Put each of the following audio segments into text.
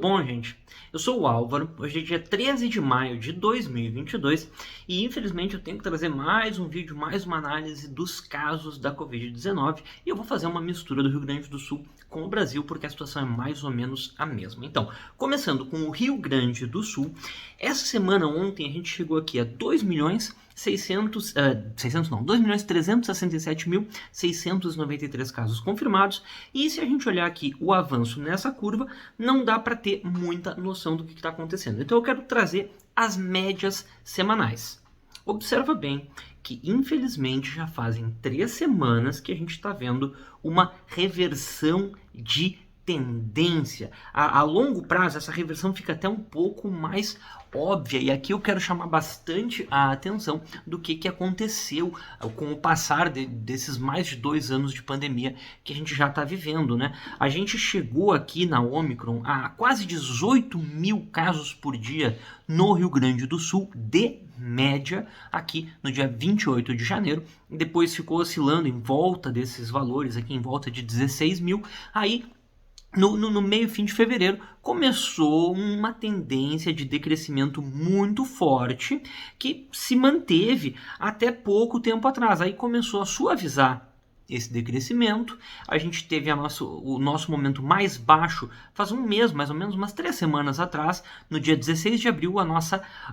bom, gente? Eu sou o Álvaro, hoje é dia 13 de maio de 2022 e infelizmente eu tenho que trazer mais um vídeo, mais uma análise dos casos da Covid-19 e eu vou fazer uma mistura do Rio Grande do Sul com o Brasil porque a situação é mais ou menos a mesma. Então, começando com o Rio Grande do Sul, essa semana ontem a gente chegou aqui a 2.367.693 casos confirmados e se a gente olhar aqui o avanço nessa curva, não dá para ter muita noção do que está acontecendo. Então eu quero trazer as médias semanais. Observa bem que infelizmente já fazem 3 semanas que a gente está vendo uma reversão de tendência. A longo prazo essa reversão fica até um pouco mais óbvia e aqui eu quero chamar bastante a atenção do que aconteceu com o passar desses mais de 2 anos de pandemia que a gente já está vivendo, né? A gente chegou aqui na Omicron a quase 18 mil casos por dia no Rio Grande do Sul, de média, aqui no dia 28 de janeiro, depois ficou oscilando em volta desses valores aqui, em volta de 16 mil, aí no meio fim de fevereiro começou uma tendência de decrescimento muito forte que se manteve até pouco tempo atrás. Aí começou a suavizar esse decrescimento, a gente teve o nosso momento mais baixo faz um mês, mais ou menos umas 3 semanas atrás, no dia 16 de abril,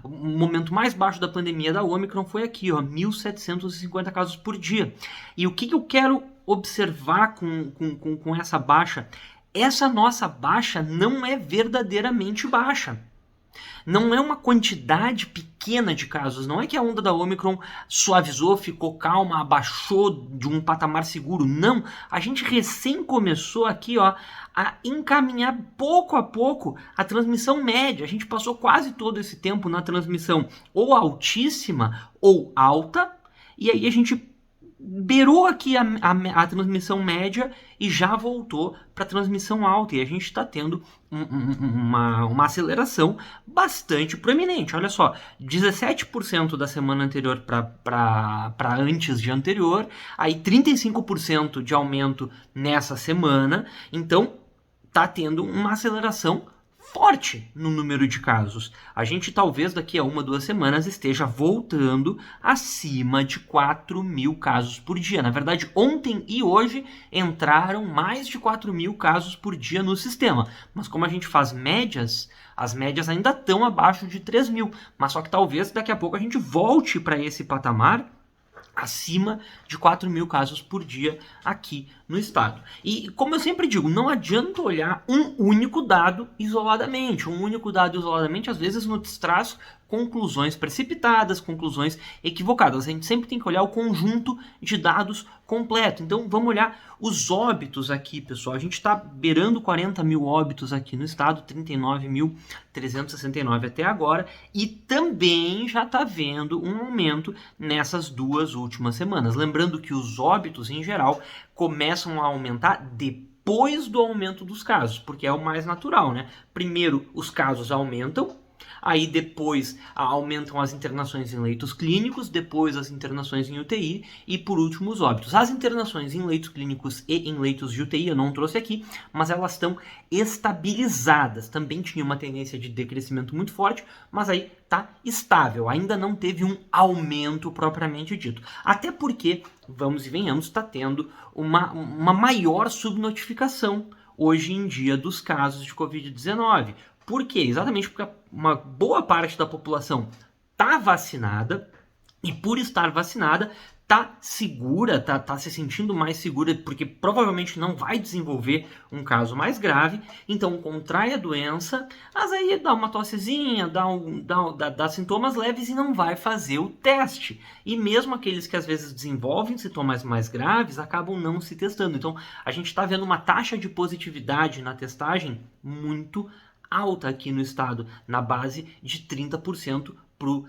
o momento mais baixo da pandemia da Omicron foi aqui, ó, 1.750 casos por dia. E o que eu quero observar com essa baixa? Essa nossa baixa não é verdadeiramente baixa. Não é uma quantidade pequena de casos. Não é que a onda da Omicron suavizou, ficou calma, abaixou de um patamar seguro. Não. A gente recém começou aqui, ó, a encaminhar pouco a pouco a transmissão média. A gente passou quase todo esse tempo na transmissão ou altíssima ou alta. E aí a gente beirou aqui a transmissão média e já voltou para a transmissão alta. E a gente está tendo uma aceleração bastante proeminente. Olha só, 17% da semana anterior para antes de anterior, aí 35% de aumento nessa semana. Então, está tendo uma aceleração forte no número de casos. A gente talvez daqui a 1, 2 semanas esteja voltando acima de 4 mil casos por dia. Na verdade, ontem e hoje entraram mais de 4 mil casos por dia no sistema. Mas como a gente faz médias, as médias ainda estão abaixo de 3 mil. Mas só que talvez daqui a pouco a gente volte para esse patamar acima de 4 mil casos por dia aqui no estado. E como eu sempre digo, não adianta olhar um único dado isoladamente. Um único dado isoladamente às vezes nos traz conclusões precipitadas, conclusões equivocadas. A gente sempre tem que olhar o conjunto de dados completo. Então vamos olhar os óbitos aqui, pessoal. A gente está beirando 40 mil óbitos aqui no estado, 39.369 até agora, e também já está vendo um aumento nessas 2 últimas semanas. Lembrando que os óbitos, em geral, começam a aumentar depois do aumento dos casos, porque é o mais natural, né? Primeiro os casos aumentam, aí depois aumentam as internações em leitos clínicos, depois as internações em UTI e por último os óbitos. As internações em leitos clínicos e em leitos de UTI eu não trouxe aqui, mas elas estão estabilizadas. Também tinha uma tendência de decrescimento muito forte, mas aí está estável, ainda não teve um aumento propriamente dito. Até porque, vamos e venhamos, está tendo uma maior subnotificação hoje em dia dos casos de Covid-19. Por quê? Exatamente porque uma boa parte da população está vacinada e por estar vacinada está segura, tá se sentindo mais segura porque provavelmente não vai desenvolver um caso mais grave, então contrai a doença, mas aí dá uma tossezinha, dá sintomas leves e não vai fazer o teste. E mesmo aqueles que às vezes desenvolvem sintomas mais graves acabam não se testando. Então a gente está vendo uma taxa de positividade na testagem muito alta aqui no estado, na base de 30% para o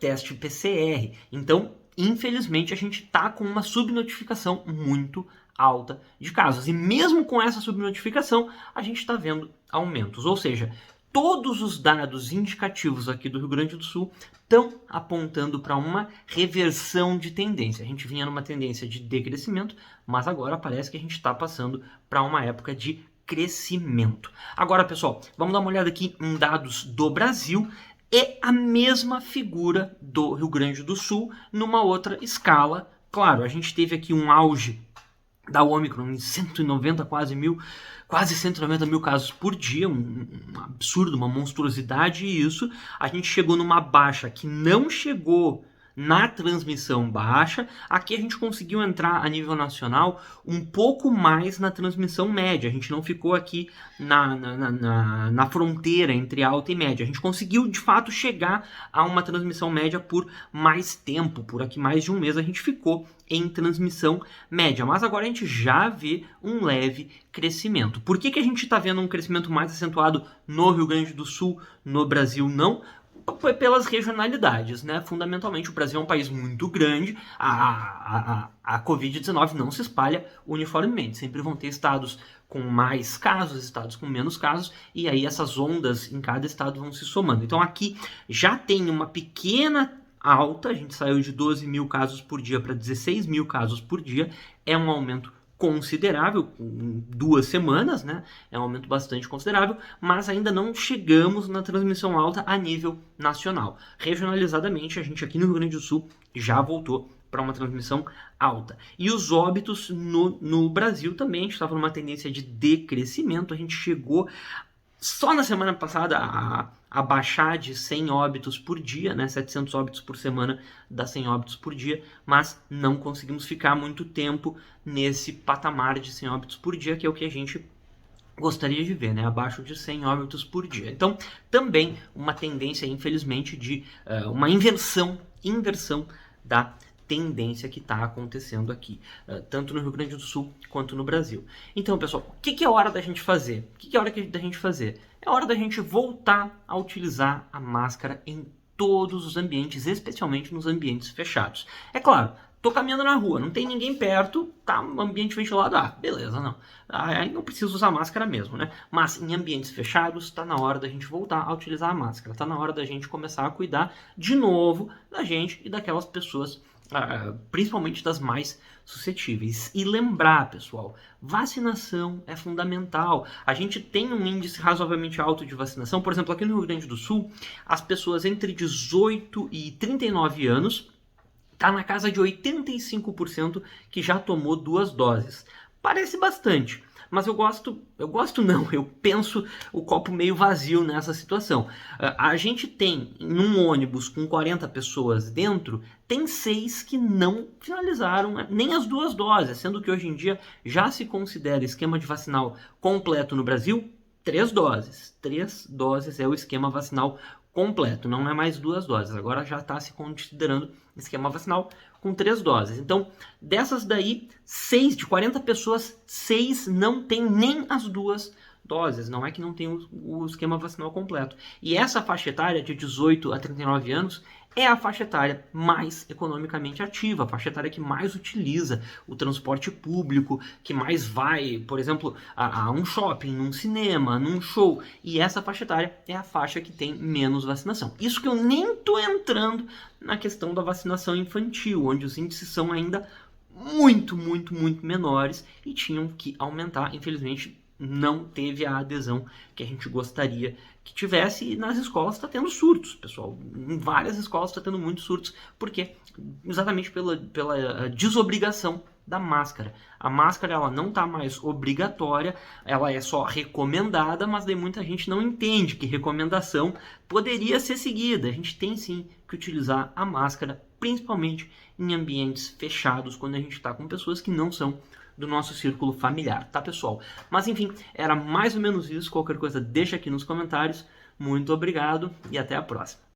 teste PCR. Então, infelizmente, a gente está com uma subnotificação muito alta de casos. E mesmo com essa subnotificação, a gente está vendo aumentos. Ou seja, todos os dados indicativos aqui do Rio Grande do Sul estão apontando para uma reversão de tendência. A gente vinha numa tendência de decrescimento, mas agora parece que a gente está passando para uma época de crescimento. Agora, pessoal, vamos dar uma olhada aqui em dados do Brasil. É a mesma figura do Rio Grande do Sul numa outra escala. Claro, a gente teve aqui um auge da Omicron em 190 quase 190 mil casos por dia, um absurdo, uma monstruosidade, e isso a gente chegou numa baixa que não chegou na transmissão baixa. Aqui a gente conseguiu entrar a nível nacional um pouco mais na transmissão média, a gente não ficou aqui na fronteira entre alta e média, a gente conseguiu de fato chegar a uma transmissão média por mais tempo, por aqui mais de um mês a gente ficou em transmissão média, mas agora a gente já vê um leve crescimento. Por que a gente está vendo um crescimento mais acentuado no Rio Grande do Sul, no Brasil não? Pelas regionalidades, né? Fundamentalmente, o Brasil é um país muito grande, a Covid-19 não se espalha uniformemente, sempre vão ter estados com mais casos, estados com menos casos, e aí essas ondas em cada estado vão se somando. Então aqui já tem uma pequena alta, a gente saiu de 12 mil casos por dia para 16 mil casos por dia, é um aumento considerável, em 2 semanas, né? É um aumento bastante considerável, mas ainda não chegamos na transmissão alta a nível nacional. Regionalizadamente, a gente aqui no Rio Grande do Sul já voltou para uma transmissão alta. E os óbitos no Brasil também, a gente estava numa tendência de decrescimento, a gente chegou só na semana passada a baixar de 100 óbitos por dia, né? 700 óbitos por semana dá 100 óbitos por dia, mas não conseguimos ficar muito tempo nesse patamar de 100 óbitos por dia, que é o que a gente gostaria de ver, né? Abaixo de 100 óbitos por dia. Então, também uma tendência, infelizmente, de uma inversão da tendência que está acontecendo aqui, tanto no Rio Grande do Sul quanto no Brasil. Então, pessoal, o que é hora da gente fazer? O que é hora da gente fazer? É hora da gente voltar a utilizar a máscara em todos os ambientes, especialmente nos ambientes fechados. É claro, tô caminhando na rua, não tem ninguém perto, tá um ambiente ventilado, beleza, não. Aí não preciso usar máscara mesmo, né? Mas em ambientes fechados, tá na hora da gente voltar a utilizar a máscara, tá na hora da gente começar a cuidar de novo da gente e daquelas pessoas, principalmente das mais suscetíveis. E lembrar, pessoal, vacinação é fundamental. A gente tem um índice razoavelmente alto de vacinação. Por exemplo, aqui no Rio Grande do Sul, as pessoas entre 18 e 39 anos está na casa de 85% que já tomou 2 doses. Parece bastante, mas eu penso o copo meio vazio nessa situação. A gente tem, num ônibus com 40 pessoas dentro, tem 6 que não finalizaram nem as 2 doses, sendo que hoje em dia já se considera esquema de vacinal completo no Brasil 3 doses. 3 doses é o esquema vacinal completo, não é mais 2 doses, agora já está se considerando esquema vacinal com 3 doses. Então, dessas daí, 6 de 40 pessoas, 6 não tem nem as 2 doses, não é que não tem o esquema vacinal completo. E essa faixa etária de 18 a 39 anos é a faixa etária mais economicamente ativa, a faixa etária que mais utiliza o transporte público, que mais vai, por exemplo, a um shopping, num cinema, num show. E essa faixa etária é a faixa que tem menos vacinação. Isso que eu nem estou entrando na questão da vacinação infantil, onde os índices são ainda muito menores e tinham que aumentar. Infelizmente, não teve a adesão que a gente gostaria que tivesse, e nas escolas está tendo surtos, pessoal. Em várias escolas está tendo muitos surtos, porque exatamente pela desobrigação da máscara. A máscara ela não está mais obrigatória, ela é só recomendada, mas daí muita gente não entende que recomendação poderia ser seguida. A gente tem sim que utilizar a máscara, principalmente em ambientes fechados, quando a gente está com pessoas que não são do nosso círculo familiar, tá, pessoal? Mas enfim, era mais ou menos isso. Qualquer coisa deixa aqui nos comentários. Muito obrigado e até a próxima.